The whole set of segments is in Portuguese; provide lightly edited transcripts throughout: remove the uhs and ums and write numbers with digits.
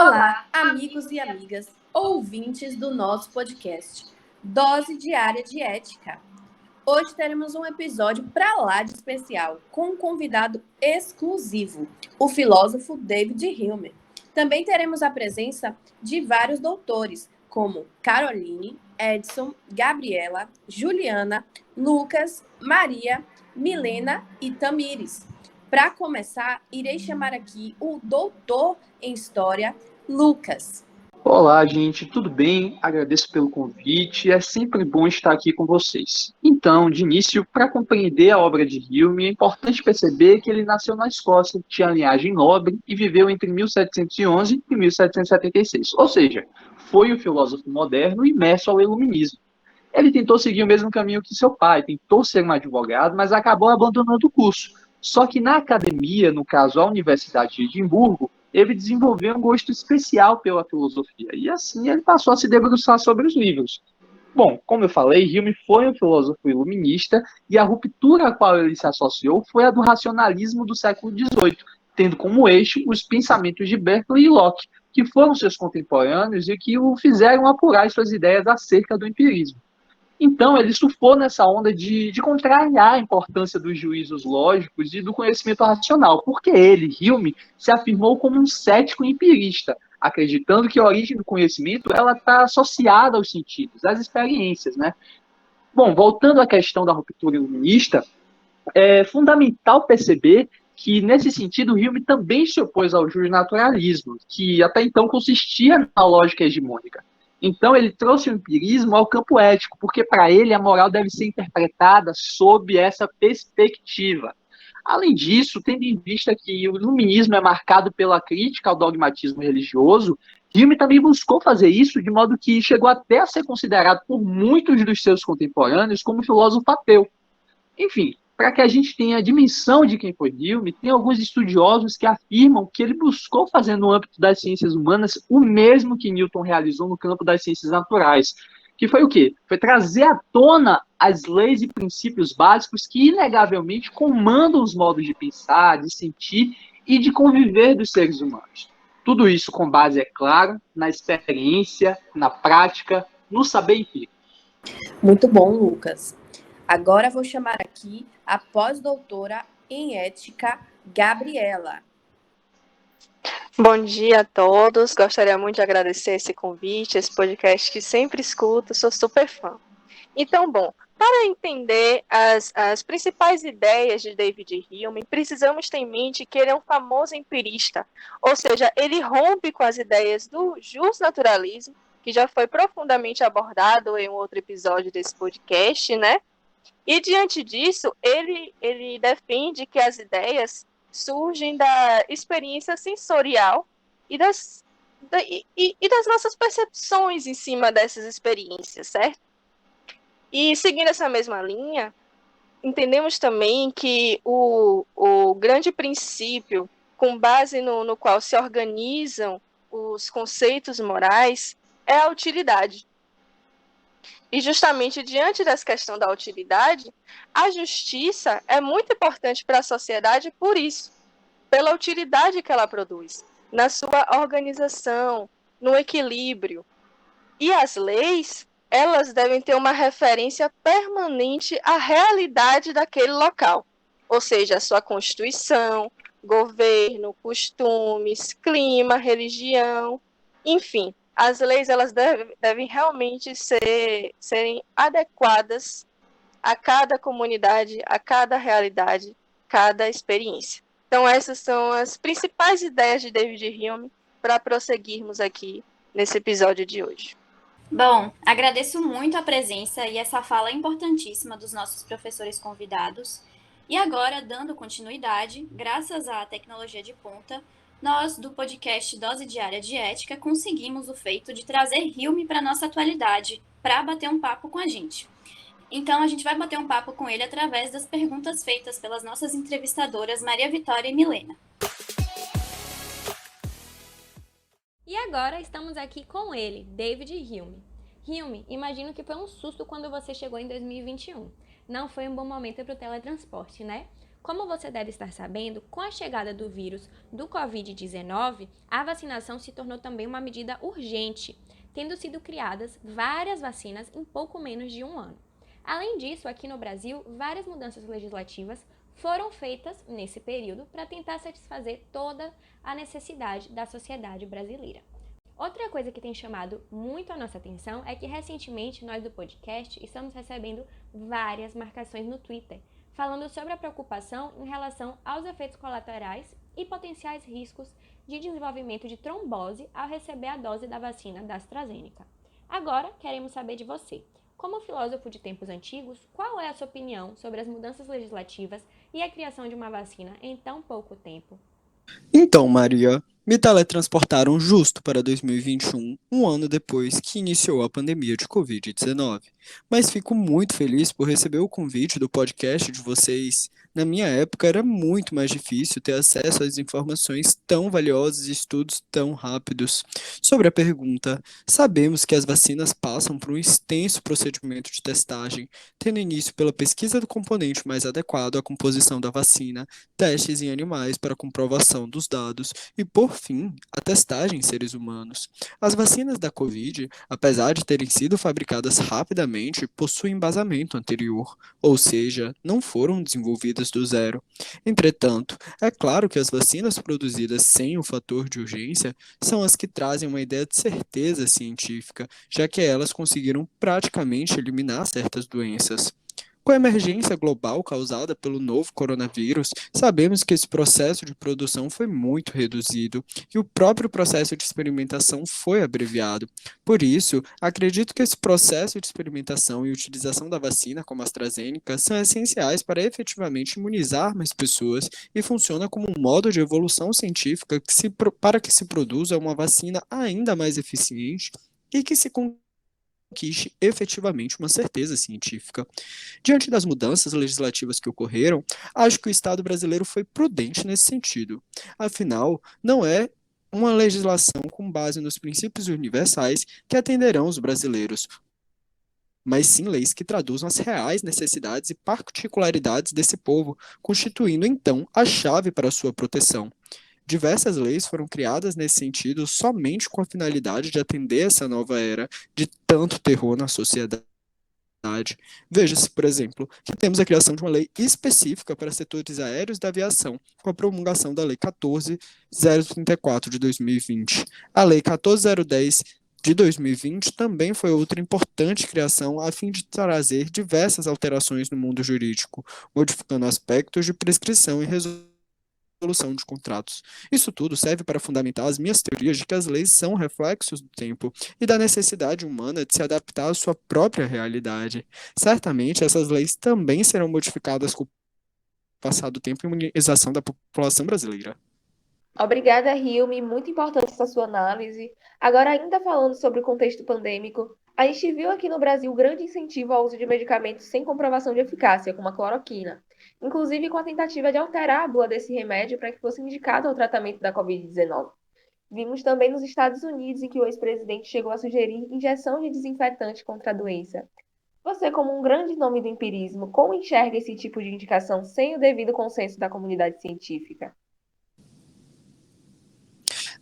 Olá, amigos e amigas, ouvintes do nosso podcast Dose Diária de Ética. Hoje teremos um episódio pra lá de especial, com um convidado exclusivo, o filósofo David Hume. Também teremos a presença de vários doutores, como Caroline, Edson, Gabriela, Juliana, Lucas, Maria, Milena e Tamires. Para começar, irei chamar aqui o doutor em História, Lucas. Olá, gente, tudo bem? Agradeço pelo convite. É sempre bom estar aqui com vocês. Então, de início, para compreender a obra de Hume, é importante perceber que ele nasceu na Escócia, tinha linhagem nobre e viveu entre 1711 e 1776. Ou seja, foi um filósofo moderno imerso ao iluminismo. Ele tentou seguir o mesmo caminho que seu pai, tentou ser um advogado, mas acabou abandonando o curso. Só que na academia, no caso a Universidade de Edimburgo, ele desenvolveu um gosto especial pela filosofia, e assim ele passou a se debruçar sobre os livros. Bom, como eu falei, Hume foi um filósofo iluminista, e a ruptura a qual ele se associou foi a do racionalismo do século XVIII, tendo como eixo os pensamentos de Berkeley e Locke, que foram seus contemporâneos e que o fizeram apurar suas ideias acerca do empirismo. Então, ele surfou nessa onda de contrariar a importância dos juízos lógicos e do conhecimento racional, porque ele, Hume, se afirmou como um cético empirista, acreditando que a origem do conhecimento ela está associada aos sentidos, às experiências, né? Bom, voltando à questão da ruptura iluminista, é fundamental perceber que, nesse sentido, Hume também se opôs ao justnaturalismo, que até então consistia na lógica hegemônica. Então, ele trouxe o empirismo ao campo ético, porque, para ele, a moral deve ser interpretada sob essa perspectiva. Além disso, tendo em vista que o iluminismo é marcado pela crítica ao dogmatismo religioso, Hume também buscou fazer isso de modo que chegou até a ser considerado por muitos dos seus contemporâneos como filósofo ateu. Enfim, para que a gente tenha a dimensão de quem foi Hume, tem alguns estudiosos que afirmam que ele buscou fazer no âmbito das ciências humanas o mesmo que Newton realizou no campo das ciências naturais, que foi o quê? Foi trazer à tona as leis e princípios básicos que inegavelmente comandam os modos de pensar, de sentir e de conviver dos seres humanos. Tudo isso com base, é claro, na experiência, na prática, no saber empírico. Muito bom, Lucas. Agora vou chamar aqui a pós-doutora em Ética, Gabriela. Bom dia a todos, gostaria muito de agradecer esse convite, esse podcast que sempre escuto, sou super fã. Então, bom, para entender as principais ideias de David Hume, precisamos ter em mente que ele é um famoso empirista, ou seja, ele rompe com as ideias do justnaturalismo, que já foi profundamente abordado em um outro episódio desse podcast, né? E diante disso, ele defende que as ideias surgem da experiência sensorial e das nossas percepções em cima dessas experiências, certo? E seguindo essa mesma linha, entendemos também que o grande princípio com base no qual se organizam os conceitos morais é a utilidade. E justamente diante dessa questão da utilidade, a justiça é muito importante para a sociedade por isso, pela utilidade que ela produz, na sua organização, no equilíbrio. E as leis, elas devem ter uma referência permanente à realidade daquele local, ou seja, a sua constituição, governo, costumes, clima, religião, enfim. As leis elas devem realmente serem adequadas a cada comunidade, a cada realidade, cada experiência. Então, essas são as principais ideias de David Hume para prosseguirmos aqui nesse episódio de hoje. Bom, agradeço muito a presença e essa fala importantíssima dos nossos professores convidados. E agora, dando continuidade, graças à tecnologia de ponta, nós, do podcast Dose Diária de Ética, conseguimos o feito de trazer Hume para a nossa atualidade, para bater um papo com a gente. Então, a gente vai bater um papo com ele através das perguntas feitas pelas nossas entrevistadoras Maria Vitória e Milena. E agora estamos aqui com ele, David Hume. Hume, imagino que foi um susto quando você chegou em 2021. Não foi um bom momento para o teletransporte, né? Como você deve estar sabendo, com a chegada do vírus do Covid-19, a vacinação se tornou também uma medida urgente, tendo sido criadas várias vacinas em pouco menos de um ano. Além disso, aqui no Brasil, várias mudanças legislativas foram feitas nesse período para tentar satisfazer toda a necessidade da sociedade brasileira. Outra coisa que tem chamado muito a nossa atenção é que recentemente nós do podcast estamos recebendo várias marcações no Twitter, falando sobre a preocupação em relação aos efeitos colaterais e potenciais riscos de desenvolvimento de trombose ao receber a dose da vacina da AstraZeneca. Agora, queremos saber de você. Como filósofo de tempos antigos, qual é a sua opinião sobre as mudanças legislativas e a criação de uma vacina em tão pouco tempo? Então, Maria, me teletransportaram justo para 2021, um ano depois que iniciou a pandemia de Covid-19. Mas fico muito feliz por receber o convite do podcast de vocês. Na minha época era muito mais difícil ter acesso às informações tão valiosas e estudos tão rápidos. Sobre a pergunta, sabemos que as vacinas passam por um extenso procedimento de testagem, tendo início pela pesquisa do componente mais adequado à composição da vacina, testes em animais para comprovação dos dados e, por fim, a testagem em seres humanos. As vacinas da Covid, apesar de terem sido fabricadas rapidamente, possuem embasamento anterior, ou seja, não foram desenvolvidas do zero. Entretanto, é claro que as vacinas produzidas sem o fator de urgência são as que trazem uma ideia de certeza científica, já que elas conseguiram praticamente eliminar certas doenças. Com a emergência global causada pelo novo coronavírus, sabemos que esse processo de produção foi muito reduzido e o próprio processo de experimentação foi abreviado. Por isso, acredito que esse processo de experimentação e utilização da vacina como a AstraZeneca são essenciais para efetivamente imunizar mais pessoas e funciona como um modo de evolução científica para que se produza uma vacina ainda mais eficiente e que se conquiste efetivamente uma certeza científica. Diante das mudanças legislativas que ocorreram, acho que o Estado brasileiro foi prudente nesse sentido. Afinal, não é uma legislação com base nos princípios universais que atenderão os brasileiros, mas sim leis que traduzam as reais necessidades e particularidades desse povo, constituindo então a chave para a sua proteção. Diversas leis foram criadas nesse sentido somente com a finalidade de atender essa nova era de tanto terror na sociedade. Veja-se, por exemplo, que temos a criação de uma lei específica para setores aéreos da aviação, com a promulgação da Lei 14.034 de 2020. A Lei 14.010 de 2020 também foi outra importante criação a fim de trazer diversas alterações no mundo jurídico, modificando aspectos de prescrição e resolução de contratos. Isso tudo serve para fundamentar as minhas teorias de que as leis são reflexos do tempo e da necessidade humana de se adaptar à sua própria realidade. Certamente, essas leis também serão modificadas com o passar do tempo e imunização da população brasileira. Obrigada, Hilme. Muito importante essa sua análise. Agora, ainda falando sobre o contexto pandêmico, a gente viu aqui no Brasil um grande incentivo ao uso de medicamentos sem comprovação de eficácia, como a cloroquina, inclusive com a tentativa de alterar a bula desse remédio para que fosse indicado ao tratamento da Covid-19. Vimos também nos Estados Unidos em que o ex-presidente chegou a sugerir injeção de desinfetante contra a doença. Você, como um grande nome do empirismo, como enxerga esse tipo de indicação sem o devido consenso da comunidade científica?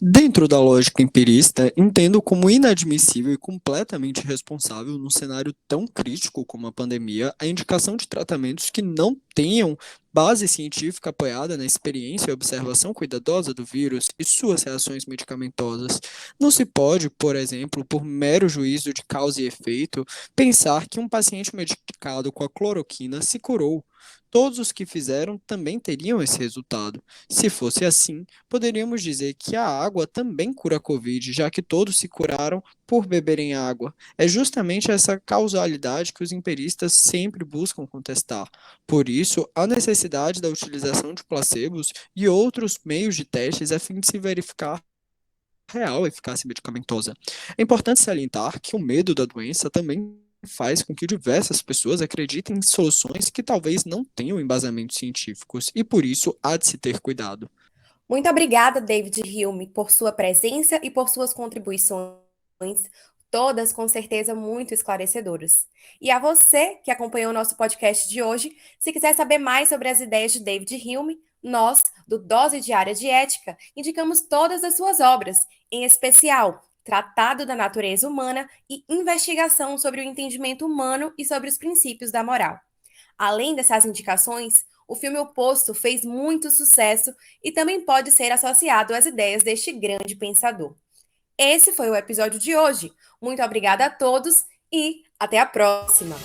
Dentro da lógica empirista, entendo como inadmissível e completamente irresponsável, num cenário tão crítico como a pandemia, a indicação de tratamentos que não tenham base científica apoiada na experiência e observação cuidadosa do vírus e suas reações medicamentosas. Não se pode, por exemplo, por mero juízo de causa e efeito, pensar que um paciente medicado com a cloroquina se curou. Todos os que fizeram também teriam esse resultado. Se fosse assim, poderíamos dizer que a água também cura a Covid, já que todos se curaram por beberem água. É justamente essa causalidade que os empiristas sempre buscam contestar. Por isso, a necessidade da utilização de placebos e outros meios de testes a fim de se verificar real eficácia medicamentosa. É importante salientar que o medo da doença também faz com que diversas pessoas acreditem em soluções que talvez não tenham embasamentos científicos e por isso há de se ter cuidado. Muito obrigada, David Hilme, por sua presença e por suas contribuições. todas com certeza muito esclarecedoras. E a você que acompanhou o nosso podcast de hoje, se quiser saber mais sobre as ideias de David Hume, nós, do Dose Diária de Ética, indicamos todas as suas obras, em especial Tratado da Natureza Humana e Investigação sobre o Entendimento Humano e sobre os Princípios da Moral. Além dessas indicações, o filme O Poço fez muito sucesso e também pode ser associado às ideias deste grande pensador. Esse foi o episódio de hoje. Muito obrigada a todos e até a próxima!